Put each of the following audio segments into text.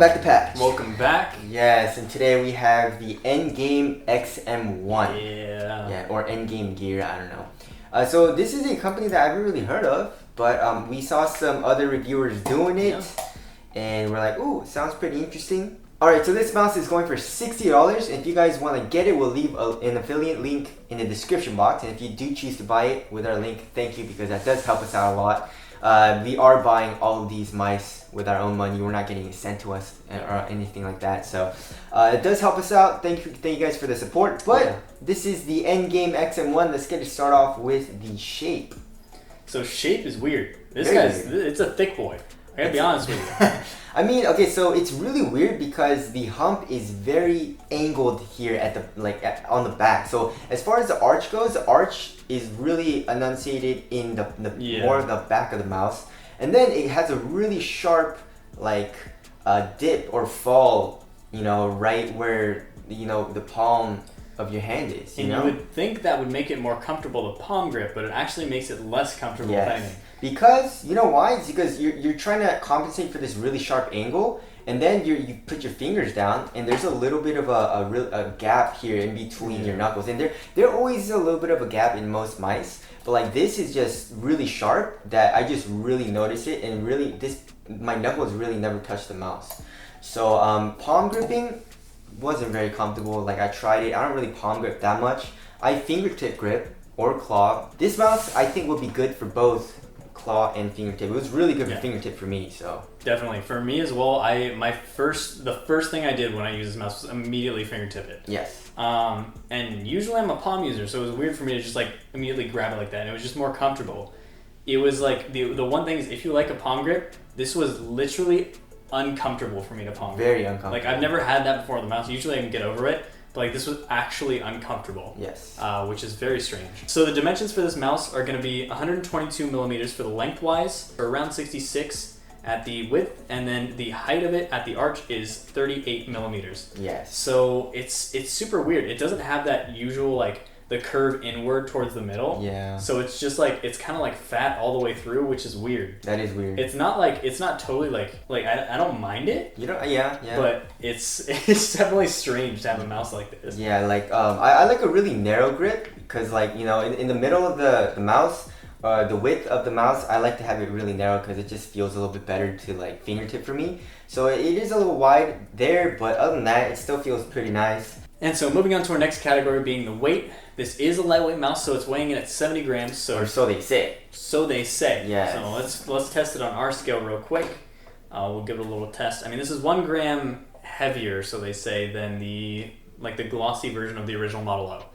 back to Patch. Welcome back. Yes, and today we have the Endgame XM1. Yeah. Or Endgame Gear, I don't know. So this is a company that I haven't really heard of, but we saw some other reviewers doing it, and we're like, ooh, sounds pretty interesting. Alright, so this mouse is going for $60, and if you guys want to get it, we'll leave an affiliate link in the description box, and if you do choose to buy it with our link, thank you, because that does help us out a lot. We are buying all of these mice with our own money. We're not getting it sent to us or anything like that. So it does help us out. Thank you guys for the support. But this is the Endgame XM1. Let's get to start off with the shape. So shape is weird. It's a thick boy. I gotta be honest with you. I mean, okay, so it's really weird because the hump is very angled here at the on the back. So as far as the arch goes, the arch is really enunciated in the more of the back of the mouse, and then it has a really sharp dip or fall, right where the palm of your hand is. You would think that would make it more comfortable to palm grip, but it actually makes it less comfortable. Yes. Because, you know why? It's because you're trying to compensate for this really sharp angle, and then you put your fingers down, and there's a little bit of a gap here in between your knuckles. And there always is a little bit of a gap in most mice, but like this is just really sharp that I just really notice it, and really my knuckles really never touch the mouse. So palm gripping wasn't very comfortable. Like I tried it, I don't really palm grip that much. I fingertip grip or claw. This mouse I think would be good for both claw and fingertip. It was really good for fingertip for me, so definitely for me as well. The first thing I did when I used this mouse was immediately fingertip it. Yes. And usually I'm a palm user, so it was weird for me to just immediately grab it like that, and it was just more comfortable. It was like the one thing is, if you like a palm grip, this was literally uncomfortable for me to palm grip. Very uncomfortable. Like I've never had that before on the mouse. Usually I can get over it, but this was actually uncomfortable. Yes. Which is very strange. So the dimensions for this mouse are going to be 122 millimeters for the lengthwise, or around 66 at the width, and then the height of it at the arch is 38 millimeters. Yes. So it's super weird. It doesn't have that usual the curve inward towards the middle. Yeah. So it's just it's kind of fat all the way through, which is weird. That is weird. It's not totally I don't mind it. Yeah. But it's definitely strange to have a mouse like this. Yeah, I like a really narrow grip because in the middle of the mouse, the width of the mouse, I like to have it really narrow because it just feels a little bit better to fingertip for me. So it is a little wide there, but other than that, it still feels pretty nice. And so moving on to our next category being the weight. This is a lightweight mouse, so it's weighing in at 70 grams. Or so they say. So they say. Yeah. So let's test it on our scale real quick. We'll give it a little test. I mean, this is 1 gram heavier, so they say, than the glossy version of the original Model O.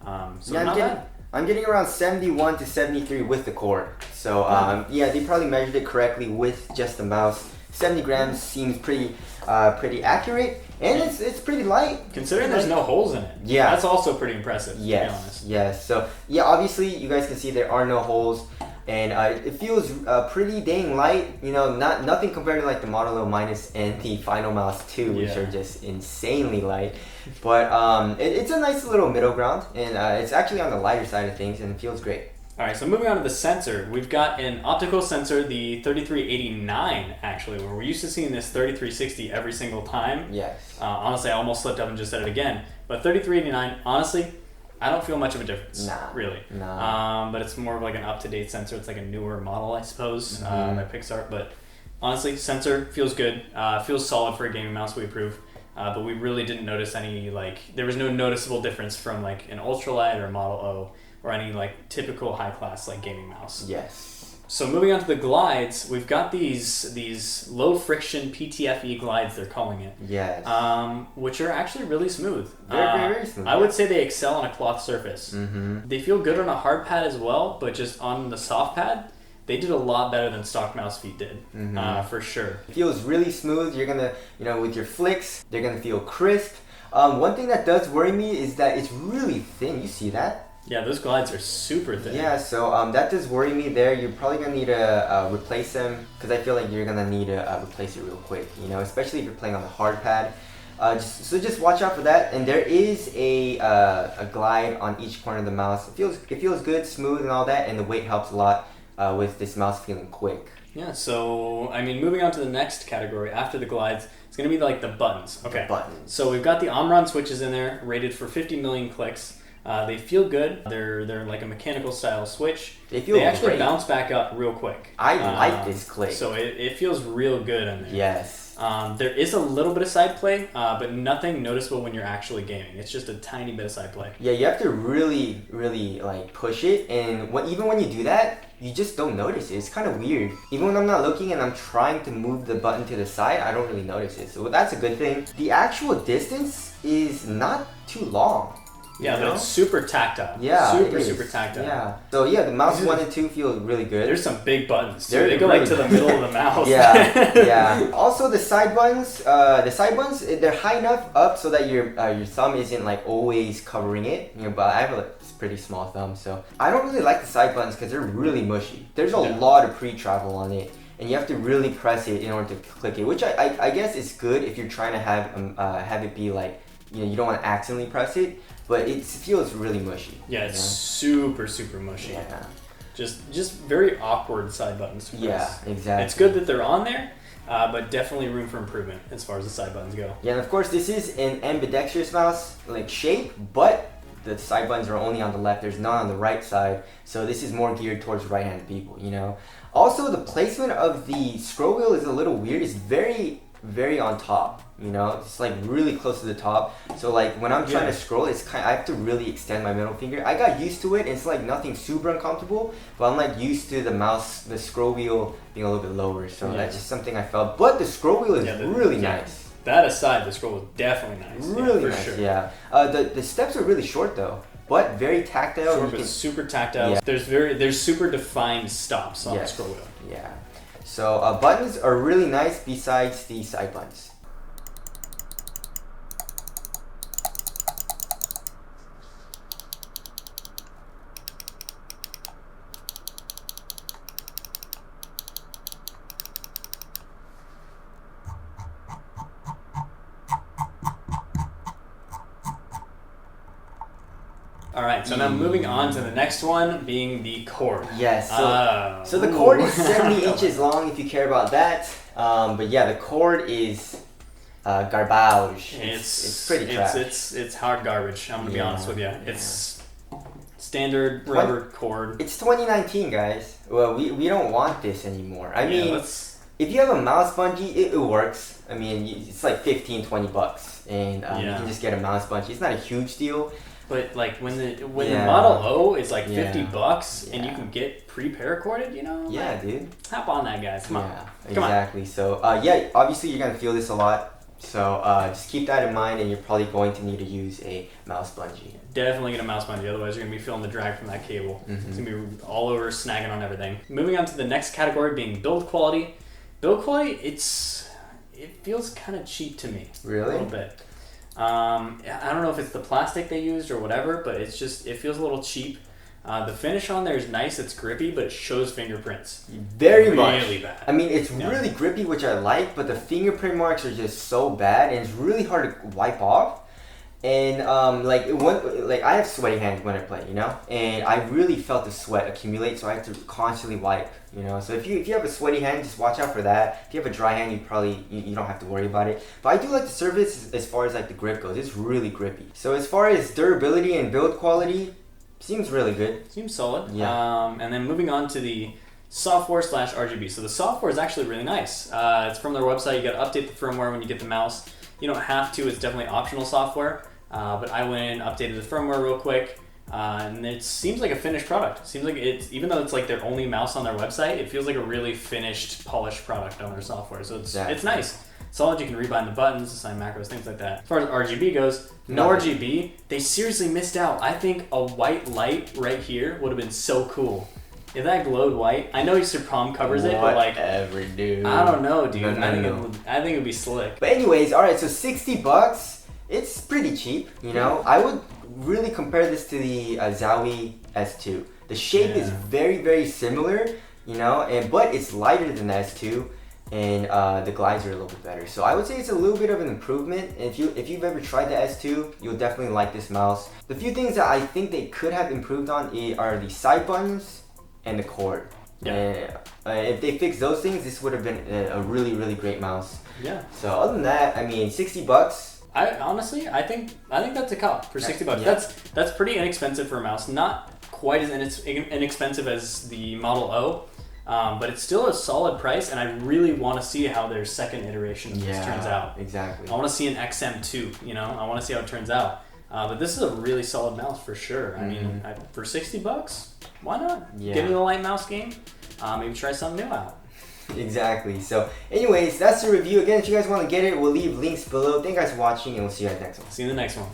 I'm getting around 71 to 73 with the core. So they probably measured it correctly with just the mouse. 70 grams seems pretty accurate, and it's pretty light. Considering there's no holes in it. Yeah. That's also pretty impressive, to be honest. Yes. So, obviously, you guys can see there are no holes, and it feels pretty dang light. Nothing compared to the Model O Minus and the Final Mouse 2, which are just insanely light. But it's a nice little middle ground, and it's actually on the lighter side of things, and it feels great. All right, so moving on to the sensor, we've got an optical sensor, the 3389, actually, where we're used to seeing this 3360 every single time. Yes. Honestly, I almost slipped up and just said it again. But 3389, honestly, I don't feel much of a difference. Nah. Really. Nah. But it's more of an up-to-date sensor. It's a newer model, I suppose, by Pixar. But honestly, sensor feels good. Feels solid for a gaming mouse. We approve. But we really didn't notice any, there was no noticeable difference from an ultralight or a Model O, or any typical high class gaming mouse. Yes. So moving on to the glides, we've got these low friction PTFE glides, they're calling it. Yes. Which are actually really smooth. Very smooth. I would say they excel on a cloth surface. Mm-hmm. They feel good on a hard pad as well, but just on the soft pad, they did a lot better than stock mouse feet did, for sure. It feels really smooth. You're gonna, with your flicks, they're gonna feel crisp. One thing that does worry me is that it's really thin. You see that? Yeah, those glides are super thin. Yeah, so that does worry me there. You're probably going to need to replace them, because I feel like you're going to need to replace it real quick, especially if you're playing on the hard pad. Just watch out for that. And there is a glide on each corner of the mouse. It feels good, smooth and all that, and the weight helps a lot with this mouse feeling quick. Yeah, so, moving on to the next category after the glides, it's It's going to be like the buttons. Okay. The buttons. So we've got the Omron switches in there, rated for 50 million clicks. They feel good. They're like a mechanical style switch. They actually great. bounce back up real quick. I like this click. So it feels real good in there. Yes. There is a little bit of side play, but nothing noticeable when you're actually gaming. It's just a tiny bit of side play. Yeah, you have to really, really like push it, and even when you do that, you just don't notice it. It's kind of weird. Even when I'm not looking and I'm trying to move the button to the side, I don't really notice it. So that's a good thing. The actual distance is not too long. Yeah, but it's super tactile. Yeah, super tactile. Yeah. So yeah, the mouse 1 and 2 feel really good. There's some big buttons too. They're They go really like to the middle of the mouse. yeah. Also the side buttons, they're high enough up so that your thumb isn't like always covering it. But I have a pretty small thumb, so I don't really like the side buttons because they're really mushy. There's a lot of pre-travel on it, and you have to really press it in order to click it, which I guess is good if you're trying to have it be like, you don't want to accidentally press it. But it feels really mushy. Yeah, it's super mushy. Yeah. Just very awkward side buttons. Yeah, exactly. It's good that they're on there, but definitely room for improvement as far as the side buttons go. Yeah, and of course this is an ambidextrous mouse like shape, but the side buttons are only on the left. There's none on the right side, so this is more geared towards right-handed people. Also, the placement of the scroll wheel is a little weird. It's very on top. It's like really close to the top. So like when I'm trying to scroll, I have to really extend my middle finger. I got used to it. It's like nothing super uncomfortable, but I'm like used to the scroll wheel being a little bit lower. So that's just something I felt. But the scroll wheel is really nice. That aside, the scroll is definitely nice. Really for nice. sure. Yeah. The steps are really short though, but very tactile. Short, but super tactile. Yeah. There's super defined stops on the scroll wheel. Yeah. So buttons are really nice besides the side buttons. Alright, so now moving on to the next one, being the cord. Yes, so the cord is 70 inches long if you care about that. But yeah, the cord is garbage. It's pretty trash. It's hard garbage, I'm going to be honest with you. It's standard rubber cord. It's 2019, guys. Well, we don't want this anymore. I mean, if you have a mouse bungee, it works. I mean, it's like 15, 20 bucks. And you can just get a mouse bungee. It's not a huge deal. But like when the Model O is like $50 and you can get pre-paracorded, Yeah, dude. Hop on that, guys. Come on. Exactly. So obviously you're gonna feel this a lot. So just keep that in mind, and you're probably going to need to use a mouse bungee. Definitely get a mouse bungee, otherwise you're gonna be feeling the drag from that cable. It's gonna be all over, snagging on everything. Moving on to the next category, being build quality. Build quality, it feels kind of cheap to me. Really? A little bit. I don't know if it's the plastic they used or whatever, but it feels a little cheap. The finish on there is nice, it's grippy, but it shows fingerprints. Very much. Really bad. I mean, it's really grippy, which I like, but the fingerprint marks are just so bad, and it's really hard to wipe off. And I have sweaty hands when I play, and I really felt the sweat accumulate, so I have to constantly wipe, So if you have a sweaty hand, just watch out for that. If you have a dry hand, you don't have to worry about it. But I do like the surface as far as like the grip goes. It's really grippy. So as far as durability and build quality, seems really good. Seems solid. Yeah. And then moving on to the software / RGB. So the software is actually really nice. It's from their website. You got to update the firmware when you get the mouse. You don't have to. It's definitely optional software. But I went in, updated the firmware real quick, and it seems like a finished product. Seems like even though it's like their only mouse on their website, it feels like a really finished, polished product on their software. So it's nice. Solid, you can rebind the buttons, assign macros, things like that. As far as RGB goes, no RGB. They seriously missed out. I think a white light right here would have been so cool. If that glowed white, I know your palm covers it, but like, dude. I don't know, dude. No. I think it would be slick. But anyways, alright, so $60. It's pretty cheap, I would really compare this to the Zowie S2. The shape is very, very similar, but it's lighter than the S2, and the glides are a little bit better. So I would say it's a little bit of an improvement. And if you've ever tried the S2, you'll definitely like this mouse. The few things that I think they could have improved on are the side buttons and the cord. Yeah. And if they fixed those things, this would have been a really, really great mouse. Yeah. So other than that, I mean, $60. I honestly, I think that's a cop for $60. Yeah. That's pretty inexpensive for a mouse. Not quite as inexpensive as the Model O, but it's still a solid price. And I really want to see how their second iteration of this turns out. Exactly. I want to see an XM2. You know, I want to see how it turns out. But this is a really solid mouse for sure. I mean, for $60, why not? Yeah. Give me the light mouse game. Maybe try something new out. Exactly. So, anyways, that's the review. Again, if you guys want to get it, we'll leave links below. Thank you guys for watching, and we'll see you guys next one. See you in the next one.